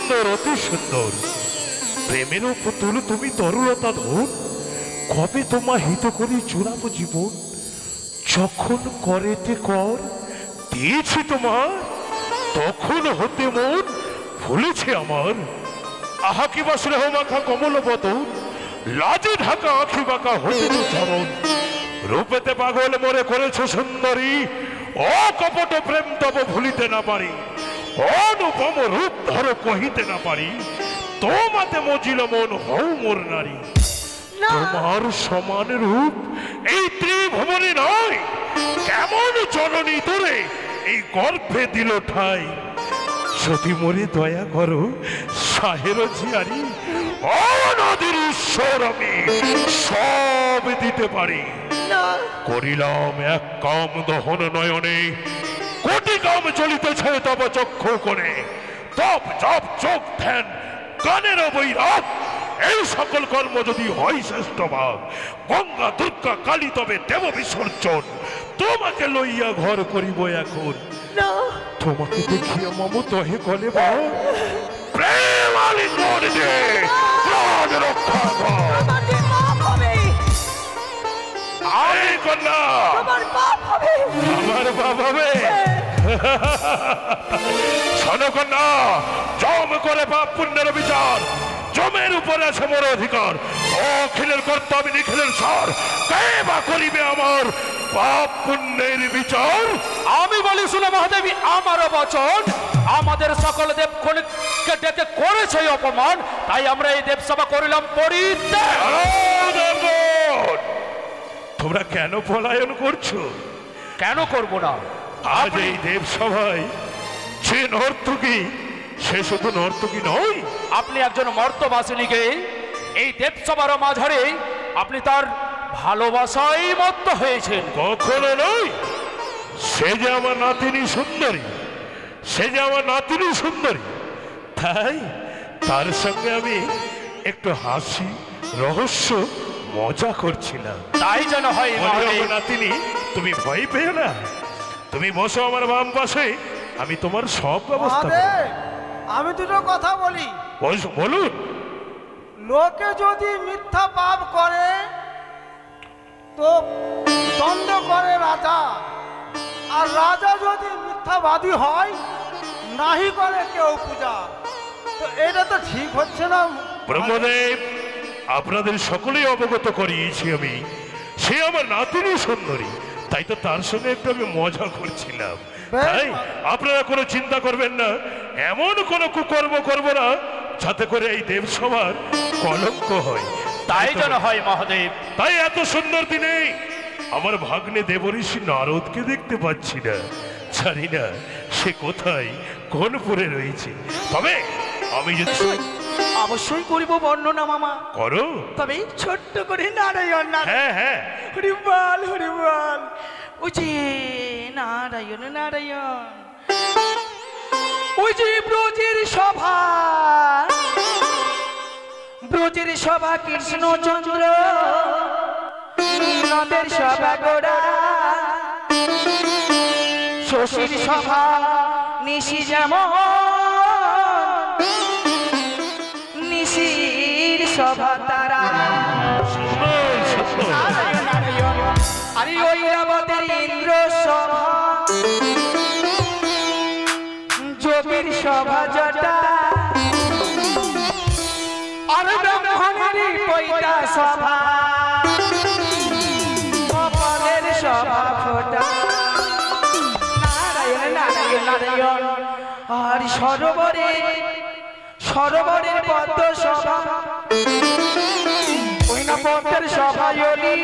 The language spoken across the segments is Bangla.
সুন্দর অতি সুন্দর প্রেমের পুতুল তুমি তরুলতা ধন কবে তোমা হিত করি চূড়াবো জীবন যখন করেতে কর দিয়েছি তোমার তখন হতে মন ভুলেছে আমার আহা কি বা স্নেহ মাখা কমল বদন লাজে ঢাকা আখি বাঁকা হতে চরণ রূপেতে পাগল মরে করেছে সুন্দরী অকপট প্রেম তব ভুলিতে না পারি অনুপম রূপ ধরো কহিতে না পারি তোমাতে মজিল মন হও মোর নারী তোমার সমান রূপ এই ত্রিভুবনে নয় কেমন জননী তোরে এই গর্ভে দিল ঠাই যদি মরে দয়া করো সাহের জিয়ারি ও নদীর ঈশ্বর আমি সব দিতে পারি করিলাম এক কাম দহন নয়নে কোটি কাম চলিতেছে তব চক্ষু করে তপ জপ চোখ ধ্যান গানের বৈরাগ এই সকল কর্ম যদি হয় শ্রেষ্ঠ ভাগ গঙ্গা দুর্গা কালী তবে দেব বিসর্জন তোমাকে লইয়া ঘর করিব এখন তোমাকে দেখিয়া মম তহে কলে বাও প্রেম আলিঙ্গন দে প্রাণ রক্ষা কর আরে কন্যা আমার বাপ হবে শোনো কন্যা জম করে পাপ পুণ্যের বিচার জমের উপরে আছে মোর অধিকার অখিলের কর্তা আমি নিখিলের সার কে বা করিবে আমার পাপ পুণ্যের বিচার আমি বলি শুনে মহাদেবী আমার বচন আমাদের সকল দেবগণকে ডেকে করেছে অপমান তাই আমরা এই দেবসভা করিলাম পরিত্যাগ তোমরা কেন পলায়ন করছো কেন করব না আজ এই দেবসভায় যে নর্তকী সে শুধু নর্তকী নয় আপনি একজন মর্তবাসিনীকে এই দেবসভার মাঝারে আপনি তার ভালোবাসায় মত্ত হয়েছেন কখনো নয় সে যে আমার নাতিনী সুন্দরী সে যে আমার নাতিনী সুন্দরী তাই তার সঙ্গে আমি একটু হাসি রহস্য মজা করছিলাম তাই যেন হয় নাতিনী তুমি ভয় পেও না তুমি বসো আমার বাম পাশে আমি তোমার সব ব্যবস্থা আমি দুটো কথা বলি বলুন লোকে যদি মিথ্যা পাপ করে তো দণ্ড করে রাজা আর রাজা যদি মিথ্যাবাদী হয় নাহি করে কেউ পূজা তো এটা তো ঠিক হচ্ছে না ব্রহ্মদেব আপনাদের সকলেই অবগত করিয়েছি আমি সে আমার নাতিনী সুন্দরী তাই তো তার সঙ্গে একটু আমি মজা করছিলাম তাই আপনারা কোনো চিন্তা করবেন না এমন কোনো কুকর্ম করবো না যাতে করে এই দেবসভার কলঙ্ক হয় তাই যেন হয় মহাদেব তাই এত সুন্দর দিনে আমার ভাগ্নে দেবঋষি নারদকে দেখতে পাচ্ছি না জানি না সে কোথায় কোন পুরে রয়েছে তবে আমি যদি অবশ্যই করিব বর্ণনা মামা করো তবে ছোট্ট করে নারায়ণ হ্যাঁ হ্যাঁ হরিবল হরিবল ওই যে নারায়ণ নারায়ণ ওই যে ব্রজের সভা কৃষ্ণচন্দ্র নদের সভা গোড়া শশীর সভা নিশি যেমন নিশির সভা তারা আরে ওই আমাদের ইন্দ্র সভা যোগীর সভা জটা আর ব্রহ্মণের পৈতা সভা কপালের সভা ফোটা নারায়ণ নারায়ণ নারায়ণ আর সরোবরের পদ্ম সভা ওই না পদ্মের সভায়লি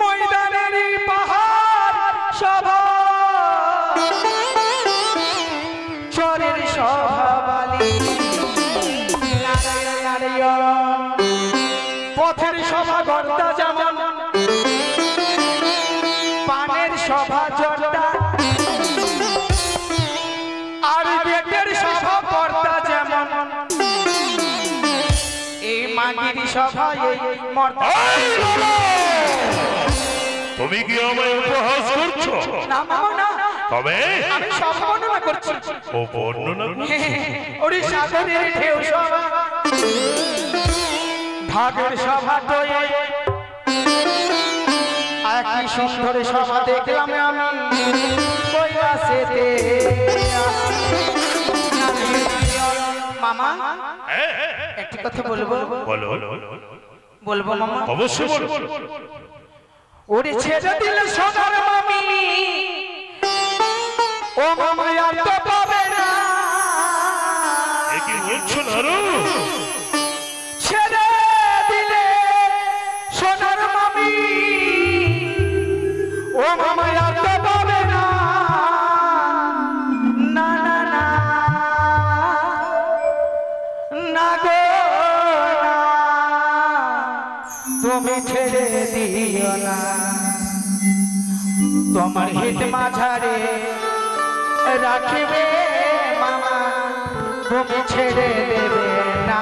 ময়দানের পাহাড় সভা চরের সভা বালি নারায়ণ নারায়ণ পথের সভা গর্তা যেমন পানের সভা জটা আর বেটের সভা কর্তা যেমন এই মাগির সভা এই মর্তা তুমি কি আমায় উপহাস করছো না মামা না তবে আমি সব বর্ণনা করছি। ও বর্ণনা করছে। ওরে সাগরের ঢেউ সভা, ভাগের সভা টয়ে, একই সুন্দর সভা দেখলাম আমি কৈলাসেতে। মামা একটি কথা বলবো? বলো। বলবো মামা? অবশ্যই বলো। ওরে ছেড়ে দিলে সোনার মামি, ও মামা আর তো পাবে না। এ কি বলছো নারু? ছেড়ে দিলে সোনার মামি, ও মামা আর তো পাবে না। না না না না গো না, তুমি ছেড়ে দিও না। তোমার হিত মাঝারে রাখিবে মামা, তুমি ছেড়ে দেবে না।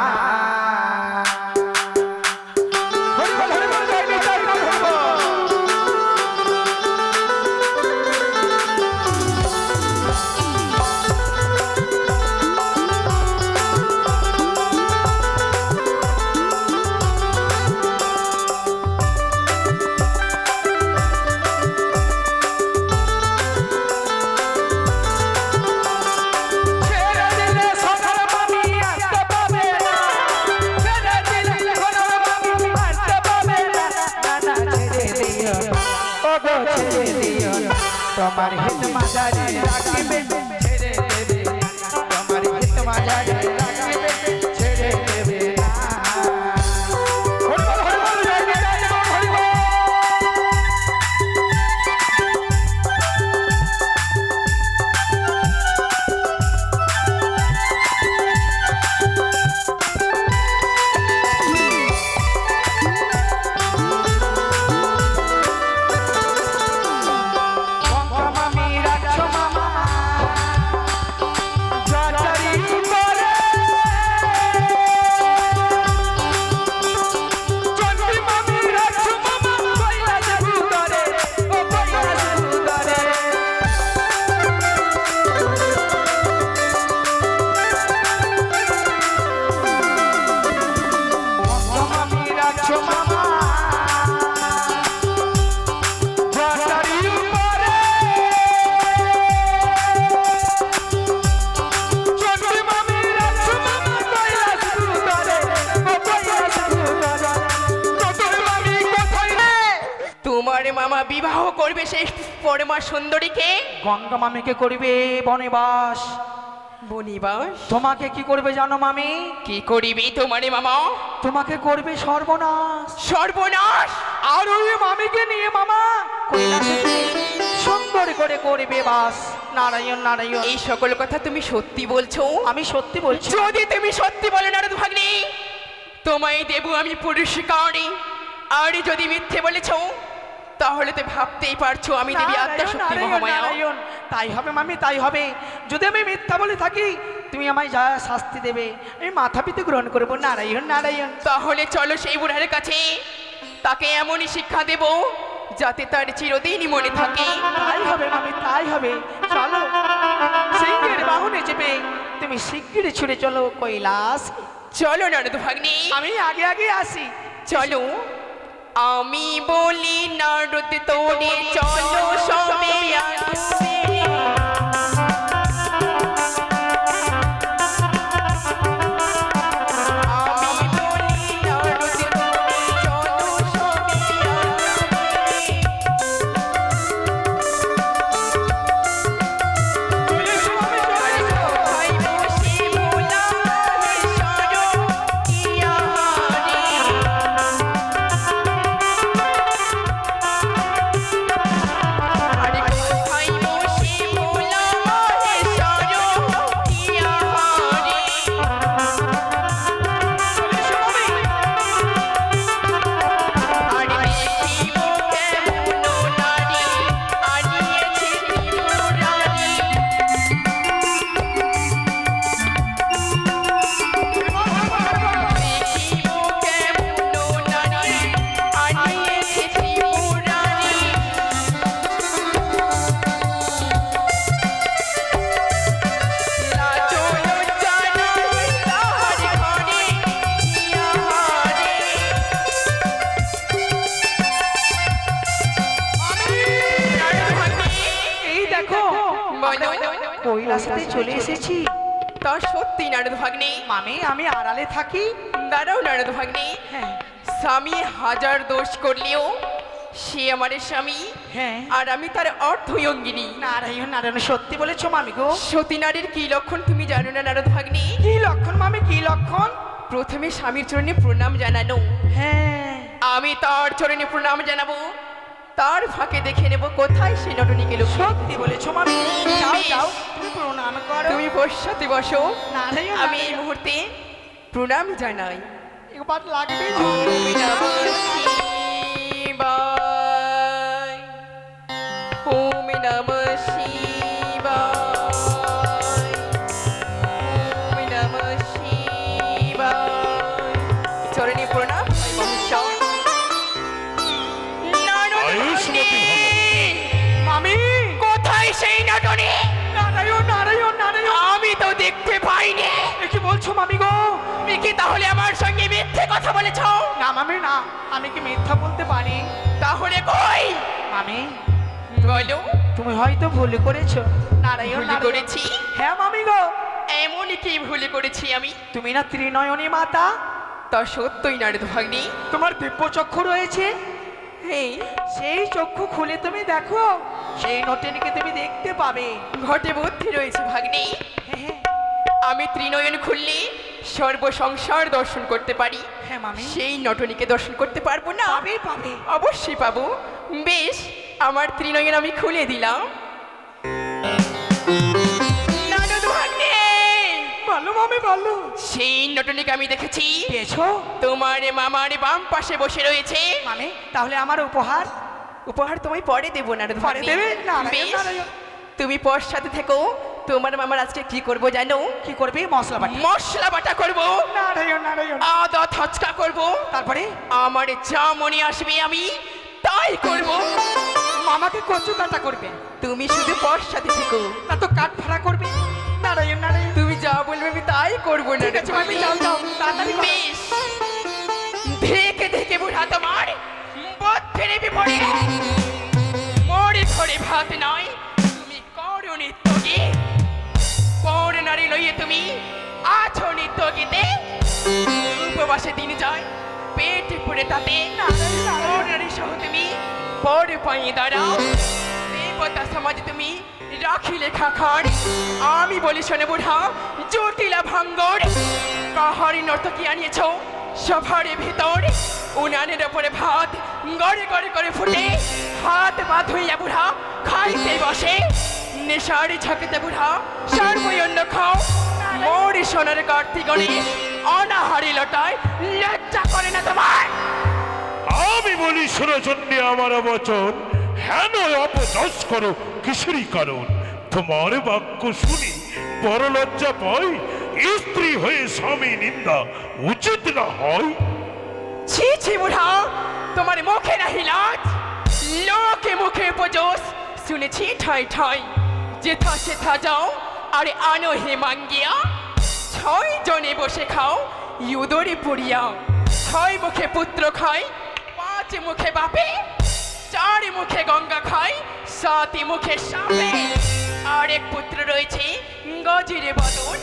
তোমার হিত মাঝারে রাখিবে ছেড়ে দেবে, তোমার হিত মাঝারে রাখিবে ছেড়ে দেবে না। মামা বিবাহ করবে সেই পরমা সুন্দরীকে? গঙ্গা মামিকে করবে বনবাস। বনিবাস? তোমাকে কি করবে জানো মামি? কি করিবি তোমারে মামা? তোমাকে করবে সর্বনাশ। সর্বনাশ? আর ওই মামিকে নিয়ে মামা কৈলাসেতে সুন্দর করে করবে বাস। নারায়ণ নারায়ণ। এই সকল কথা তুমি সত্যি বলছো? আমি সত্যি বলছি। যদি তুমি সত্যি বলে নারদ ভাগ্নি, তোমায় দেব আমি পুরস্কার। আর যদি মিথ্যে বলেছো তাহলে তো ভাবতেই পারছো আমি দেবী আদ্যাশক্তি মহামায়া। তাই হবে মামি, তাই হবে। যদি আমি মিথ্যা বলে থাকি তুমি আমায় যা শাস্তি দেবে আমি মাথা পিতে গ্রহণ করবো। নারায়ণ নারায়ণ। তাহলে চলো সেই বুড়ার কাছে, তাকে এমনই শিক্ষা দেব যাতে তার চিরদিনই মনে থাকে। তাই হবে মামি, তাই হবে। চলো সিংহের বাহনে চেপে তুমি শিগগিরই ছুটে চলো কৈলাস। চলো নারদ ভাগ্নি, আমি আগে আগে আসি। চলো। আমি বলি নারদ তোরে চলো সবে আসবে। আরে কোথায় বসে কৈলাসেতে চলে এসেছি। তা সত্যি নারদ ভাগ্নে? মামি আমি আড়ালে থাকি। দাঁড়াও নারদ ভাগ্নে, হ্যাঁ স্বামী হাজার দোষ করলেও সে আমার স্বামী, হ্যাঁ। আর আমি তার অর্ধয়ঙ্গিনী। নারায়ণ নারায়ণ, সত্যি বলেছো মামি গো। সতী নারীর কি লক্ষণ তুমি জানো না নারদ ভাগ্নে? কি লক্ষণ মামি, কি লক্ষণ? প্রথমে স্বামীর চরণে প্রণাম জানানো। হ্যাঁ আমি তার চরণে প্রণাম জানাবো, তার ফাঁকে দেখে নেব কোথায় সে নটনীকে লুকিয়ে। সত্যি বলেছো মামি। যাও বেশ। যাও, তুমি প্রণাম করো। তুমি বসাতে বসো, নারায়ণ আমি এই নারায়ণ। মুহূর্তে প্রণাম জানাই। একবার লাগবে। ওম নমঃ শিবায়, ওম নমঃ শিবায়, ওম নমঃ শিবায়। চরণে প্রণাম হয় মহেশ্বর। আয়ুষ্মতী ভব। মামি কোথায় সেই নটনী? নারায়ণ নারায়ণ নারায়ণ। আমি তো দেখতে পাইনি। কি বলছো মামি গো? তুমি কি তাহলে আমার সঙ্গে মিথ্যে কথা বলেছ? না মামি না, আমি কি মিথ্যা বলতে পারি? তাহলে কই? মামি বলো। তুমি হয়তো ভুল করেছো। নারায়ণ ভুল নারায়ণ। করেছি? হ্যাঁ মামি গো। এমন কি ভুল করেছি আমি? তুমি না ত্রিনয়নী মাতা, তা সত্যই নারদ ভাগ্নি। তোমার দিব্য চক্ষু রয়েছে। হ্যাঁ, সেই চক্ষু খুলে তুমি দেখো, সেই নটেনকে তুমি দেখতে পাবে। ঘটে বুদ্ধি রয়েছে ভাগ্নি। হ্যাঁ হ্যাঁ আমি ত্রিনয়ন খুললে সর্বসংসার দর্শন করতে পারি, হ্যাঁ মামি। সেই নটনীকে দর্শন করতে পারবো না? পাবে পাবে। অবশ্যই পাবো। বেশ, আমার ত্রিনয়ন আমি খুলে দিলাম। নারদ ভাগ্নে, ভালো মামি ভালো। সেই নটনীকে আমি দেখেছি। পেয়েছো তোমার মামার বাম পাশে বসে রয়েছে। মামি? তাহলে আমার উপহার উপহার তোমায় পরে দেবো নারদ পরে ভাগ্নে। দেবে? নারায়ণ বেশ, নারায়ণ। তুমি পর সাথে থেকো। তোমার মামার আজকে কি করব জানো? কি করবে? মশলা বাটি। মশলা বাটা করব, নারায়ণ নারায়ণ। আদা থচকা করব, তারপরে আমার যা মনে আসবে আমি তাই করব। মামাকে কচু কাটা করবে। তুমি শুধু পর সাথে থেকো। না তো কাঠ ফাড়া করবে। নারায়ণ নারায়ণ। তুমি যা বলবে আমি তাই করবো না। ঠিক আছে মামি, যাও যাও তাড়াতাড়ি করো। বেশ, দেখে দেখে বুড়া তোমার বোধ ফেরে বিপড়ে মরে ঘরে ভাত নয়, তুমি করো নিত্য গীত। পর নারী লইয়ে তুমি আছো নিত্য গীতে। উপবাসে দিন যায়, পেট পুড়ে তাতে পর নারী সহ তুমি পর পাইয়ে দাঁড়াও। দেবতা সমাজ তুমি রাখি লেখা খান। আমি বলি শোনে বুড়া, জটিলা ভাঙ্গর কাহারি নর্তকী আনিয়েছ সভারে ভিতর। উনানের ওপরে ভাত গড়ে গড়ে করে ফুটে, হাত পা ধুইয়া বুড়া খাইতে বসে। নেশারি ঝাঁকেতে বুড়া সর্বই অন্য খাও। মোরি সোনার কার্তিক গণেশ অনাহারি লটায়, লজ্জা করে না তোমার? আমি বলি সুরজন্যে আমার বচন, হেন অপযশ করো কিসেরই কারণ? তোমার বাক্য শুনি বড় লজ্জা পাই। স্ত্রী হয়ে স্বামী নিন্দা উচিত না হয়। ছি ছি বুড়া, তোমার মুখে নাহি লাজ, লোকে মুখে উপজোস শুনেছি ঠাই ঠাই। যেথা সেথা যাও আরে আনো হে মাঙ্গিয়া, 6 জনে বসে খাও ইউদরে পুরিয়া। 6 মুখে পুত্র খায়, 5 মুখে বাপে, 4 মুখে গঙ্গা খায়, 7 মুখে সাপে। আর এক পুত্র রয়েছে গজিরে বদন,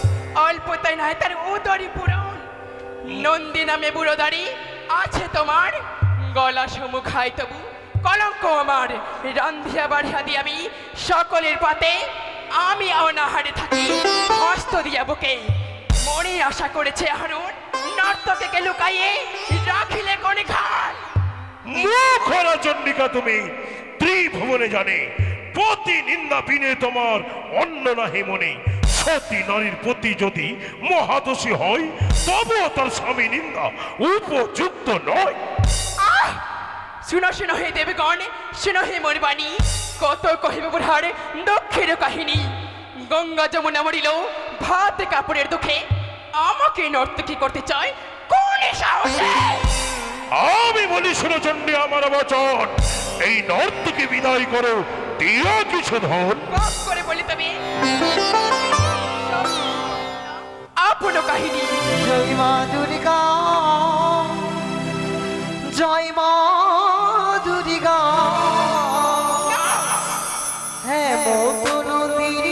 অল্পতায় নয় তার উদরি পূরণ। নন্দী নামে বুড়োদারি আছে তোমার, গলা সমুখায় তবু কলঙ্ক আমার। রান্ধিয়া বাড়িয়া দিয়ে আমি সকলের পাতে, আমি অনাহারে থাকি হস্ত দিয়া বুকে। মনে আশা করেছে হারুন নর্তকে লুকাইয়ে রাখিলে কোনে ঘাট। মুখরা চন্ডিকা তুমি ত্রিভুবনে জানে, পতি নিন্দা বিনে তোমার অন্য নাহি মনে। সতী নারীর প্রতি যদি মহাদোষী হয়, তবুও তার স্বামী নিন্দা উপযুক্ত নয়। আহ! শুনো শুনো হে দেবগণ, শুনো হে মোর বাণী। কত কহিব বুড়ার দুঃখের কাহিনী। গঙ্গা যমুনা মরিল ভাত কাপড়ের দুঃখে, আমাকে নর্তকী করতে চায় কোন সাহসে? আমি বলি সুরচন্ডী আমার বচন, এই নর্তকে বিদায় করো, দিও কিছু ধন। বাপ করে বলি তুমি আপন কাহিনী। জয় মা দুর্গা, জয় মা দুর্গা, হ্যাঁ মতো নদীর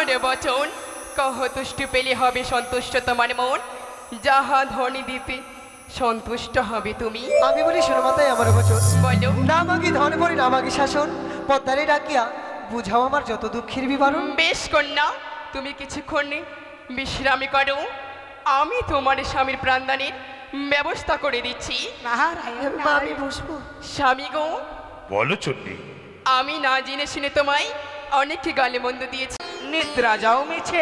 আমার বচন কহ তুষ্টি পেলে হবে সন্তুষ্ট তোমার মন, যাহা ধনী দিতে সন্তুষ্ট হবে তুমি। আমি বলি শোনো মাতাই আমার বচন, বলো। না মাগি ধন পরি না মাগি শাসন, পদ্মারে ডাকিয়া বুঝাও আমার যত দুঃখের বিবরণ। বেশ কন্যা, তুমি কিছুক্ষণ বিশ্রামী করো, আমি তোমার স্বামীর প্রাণদানের ব্যবস্থা করে দিচ্ছি। নারায়ণ মা আমি বসবো। স্বামী গো, বলো চন্ডী। আমি না জেনে শুনে তোমায় অনেক গালে মন্দ দিয়েছি। নিদ্রা যাও মিছে,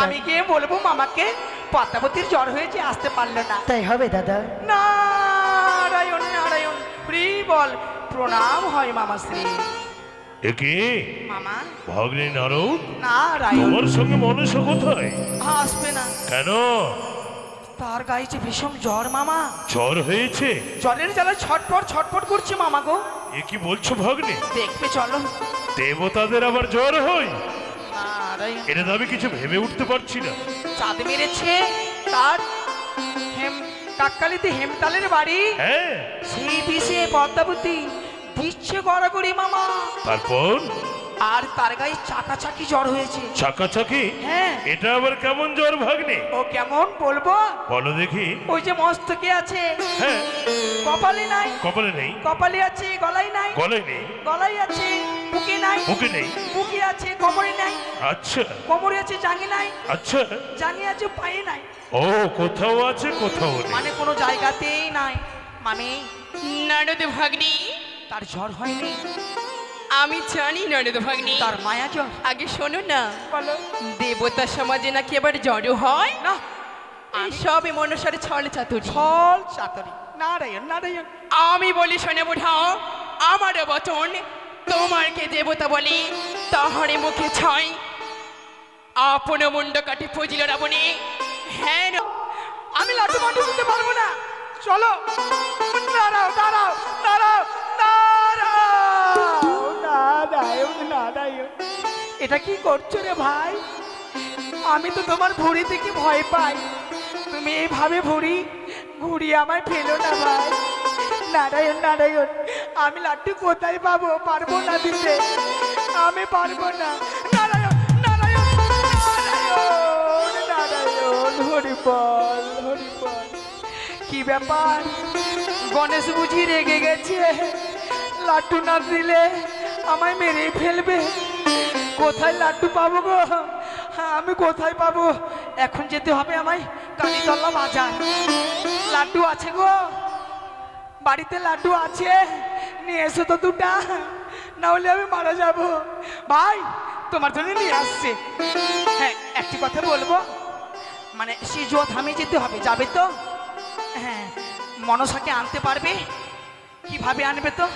আমি গিয়ে বলবো মামাকে পদ্মাবতীর জ্বর হয়েছে, আসতে পারলো না। তাই হবে দাদা। নারায়ণ নারায়ণ, হরি বল, প্রণাম হয় মামা শ্রী। একে মামা ভগ্নী নারদ, নারায়ণ, তোমার সঙ্গে মনসা কোথায়? আসবে না, কেন? তার গায়ে যে ভীষণ জ্বর মামা, জ্বর হয়েছে? জ্বরের জ্বালা ছটফট ছটফট করছে মামা গো। এ কি বলছো ভগ্নী? দেখবে চলো। দেবতাদের আবার জ্বর হয়? নারায়ণ, এটা তো আমি কিছু ভেবে উঠতে পারছি না। চাঁদ মেরেছে তার কাককালিতে হেমতালের বাড়ি, হ্যাঁ, সেই বিষে পদ্মাবতী দিচ্ছে গড়াগড়ি মামা, তারপর? আর তার গায়ে চাকাচাকি জ্বর হয়েছে। চাকাচাকি? হ্যাঁ। এটা আবার কেমন জ্বর ভাগ্নে? ও কেমন বলবো? বলো দেখি। ওই যে মস্তকে আছে, হ্যাঁ, কপালে নাই, কপালে নেই? কপালে আছে, গলায় নাই, গলায় নেই? গলায় আছে, বুকে নাই, বুকে নেই? বুকে আছে, কোমরে নাই, আচ্ছা কোমরে আছে, জাঙ্গে নাই, আচ্ছা। জাঙ্গে আছে, পায়ে নাই, ও, কোথাও আছে কোথাও নেই। মানে কোনো জায়গাতেই নাই। মামি, ননদ ভাগ্নি, তার জ্বর হয়নি, আমি জানি ননদ ভাগ্নি। তার মায়া জ্বর। আগে শোনো না, বলো। দেবতা সমাজে নাকি আবার জড়ো হয় না, এই সবে মনসারে ছল চাতুরি। ফল চাতরি। নারায়ণ নারায়ণ, আমি বলি শোনে বুঝাও, আমার বচন তোমারকে দেবতা বলি, তাহারে মুখে ছয় আপন মুন্ড কাটি ফজিল রাবণে। হ্যাঁ না, আমি লাটু মাটু দিতে পারবো না, চলো। দাঁড়াও দাঁড়াও দাঁড়াও দাঁড়াও, নারায়ণ নারায়ণ, এটা কি করছো রে ভাই? আমি তো তোমার ভুঁড়ি থেকে ভয় পাই, তুমি এইভাবে ভুঁড়ি ঘুরিয়ে আমায় ফেলো না ভাই। নারায়ণ নারায়ণ, আমি লাট্টু কোথায় পাবো? পারবো না দিতে, আমি পারবো না। নারায়ণ নারায়ণ নারায়ণ নারায়ণ, হরি বল হরি বল। কি ব্যাপার, গণেশ বুঝি রেগে গেছে? লাড্ডু না দিলে আমায় মেরে ফেলবে। কোথায় লাড্ডু পাবো গো? আমি কোথায় পাবো? এখন যেতে হবে আমায় কালীতলা বাজার। লাড্ডু আছে গো? বাড়িতে লাড্ডু আছে? নিয়ে এসো তো দুটা, না হলে আমি মারা যাব। ভাই, তোমার জন্য নিয়ে আসছে। হ্যাঁ, একটি কথা বলবো, মানে সিজুয়া থামে যেতে হবে, যাবে তো? হ্যাঁ, মনসাকে আনতে পারবে? কিভাবে আনবে তো?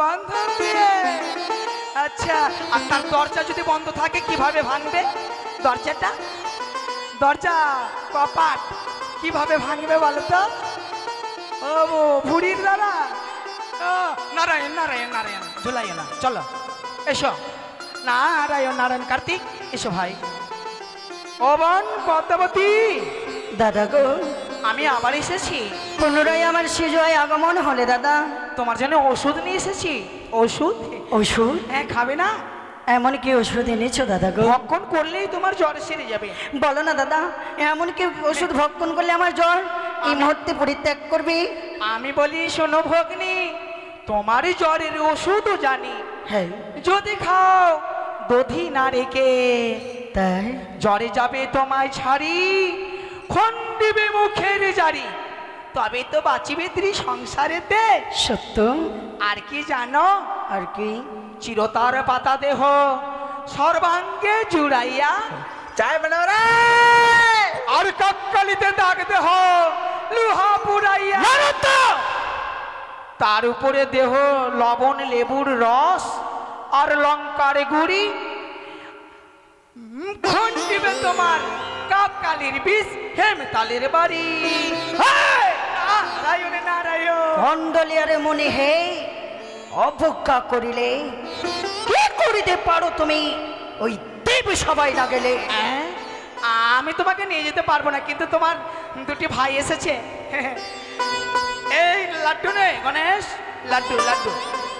বান্ধব দিয়ে, আচ্ছা। আর তার দরজা যদি বন্ধ থাকে কিভাবে ভাঙবে দরজাটা? দরজা কপাট কিভাবে ভাঙবে বলো তো? ও ভুড়ির দ্বারা? নারায়ণ নারায়ণ নারায়ণ, ঝুলাইয়ে না, চলো এসো। নারায়ণ নারায়ণ, কার্তিক এসো ভাই। ও বোন পদ্মাবতী, দাদা গো, আমি আবার এসেছি। পুনরায় আমার সিজয় আগমন হলে দাদা, তোমার জন্য ওষুধ নিয়ে এসেছি। ওষুধ? ওষুধ? হ্যাঁ, খাবে না? এমন কি ওষুধ এনেছো দাদা গো? ভক্ষণ করলেই তোমার জ্বর সেরে যাবে। বলো না দাদা, এমন কি ওষুধ ভক্ষণ করলে আমার জ্বর এই মুহূর্তে পরিত্যাগ করবে? আমি বলি শোনো ভগ্নী, তোমার জ্বরের ওষুধও জানি। হ্যাঁ, যদি খাও দধি না রেখে, তাই জ্বরে যাবে তোমায় ছাড়ি, খন্ডিবে মুখের জারি, তবে তো বাঁচিবে সংসারেতে। সত্য। আর কি জানো? আর কি? চিরতার পাতা দেহ সর্বাঙ্গে জুড়াইয়া চায় বানাওরা, আর কাককালিতে দাগ দেহ লোহা পুরাইয়া, তার উপরে দেহ লবণ লেবুর রস আর লঙ্কার গুড়ি, খন্ডিবে তোমার কাককালির বিষ হেমতালের বাড়ি। নারায়ণ নারায়ণ, মন্ডলিয়ারে মনে হে, অবজ্ঞা করিলে কি করিতে পারো তুমি ওই দেব সবাই না গেলে? আমি তোমাকে নিয়ে যেতে পারবো না, কিন্তু তোমার দুটি ভাই এসেছে। এই লাড্ডু নে গণেশ, লাড্ডু লাড্ডু,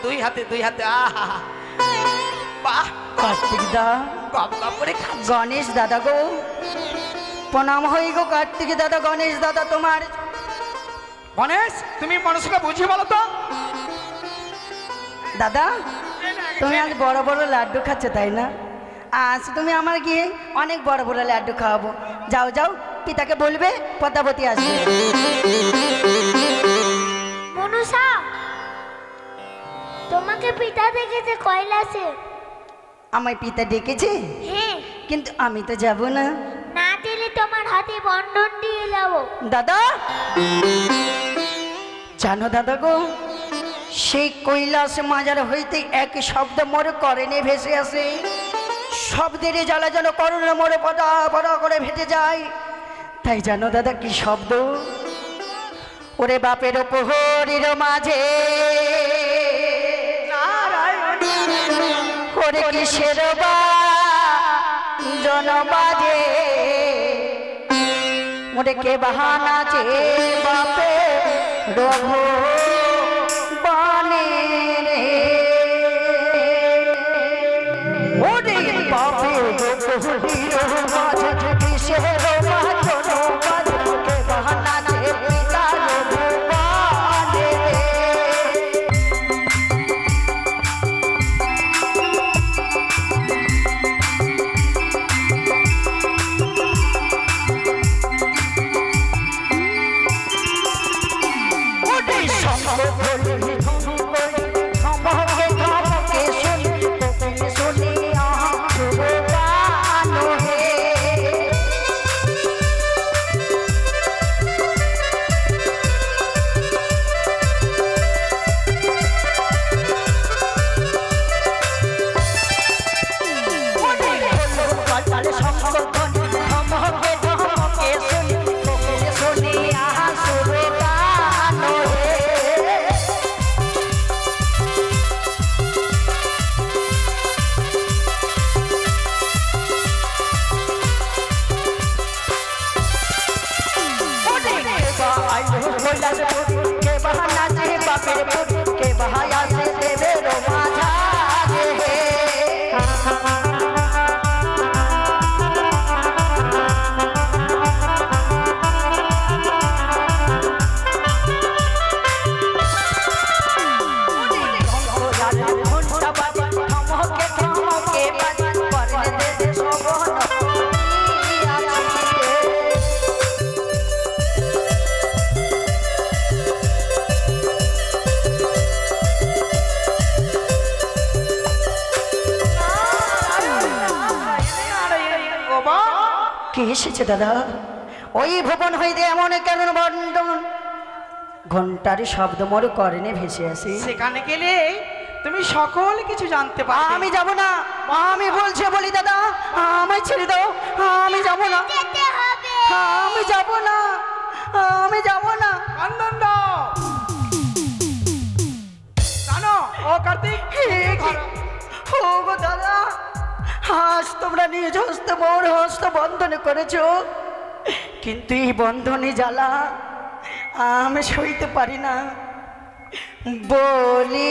দুই হাতে দুই হাতে। আহা, বাহ, কার্তিক দা, গণেশ দাদা গো, প্রণাম হই গো কার্তিক দাদা, গণেশ দাদা তোমার। গণেশ, তুমি মানুষকে বুঝিয়ে বলো তো। দাদা, তুমি আজ বড় বড় লাড্ডু খাচ্ছ তাই না? আজ তুমি আমার গিয়ে অনেক বড় বড় লাড্ডু খাওয়াবো। যাও যাও, পিতাকে বলবে পদ্মাবতী আসবে। মনুষা, তোমাকে পিতা দেখেছে কৈলাসে। আমার পিতা ডেকেছে, হ্যাঁ। কিন্তু আমি তো যাব না। না দিলে তোমার হাতে বন্ধন দিয়ে যাবো। দাদা, জানো দাদা গো, সেই কৈলাস মাজার হইতে এক শব্দ মোরে করেনে ভেসে আসে। শব্দের জ্বালা যেন করুণা মোরে পটা পটা করে ভেটে যায়। তাই জানো দাদা কি শব্দ? ওরে বাপের প্রহরীর মাঝে ওরে কিসের জনবাজে, ওরে কে বাহানা চে বাপে রঘু বানে রে, ওরে বাপে রঘুর মাঝে কিসের জনবাজে, কে বাহানা চে পিতা রঘু বানে রে। কে এসেছে দাদা? ওই ভুবন হইতে এমন কেন বন্ধন ঘন্টার শব্দ মোর করেনে ভেসে আসে। সেখানে গেলে তুমি সকল কিছু জানতে পারবে। আমি যাব না, আমি বলছি বলি দাদা, আমায় ছেড়ে দাও, আমি যাব না, আমি যাব না, আমি যাব না। বন্ধন দাও। জানো ও কার্তিক, ও গো দাদা, আজ তোমরা নিজ হস্তে মোর হস্ত বন্ধন করেছো, কিন্তু এই বন্ধনে জ্বালা আমি সইতে পারি না। বলি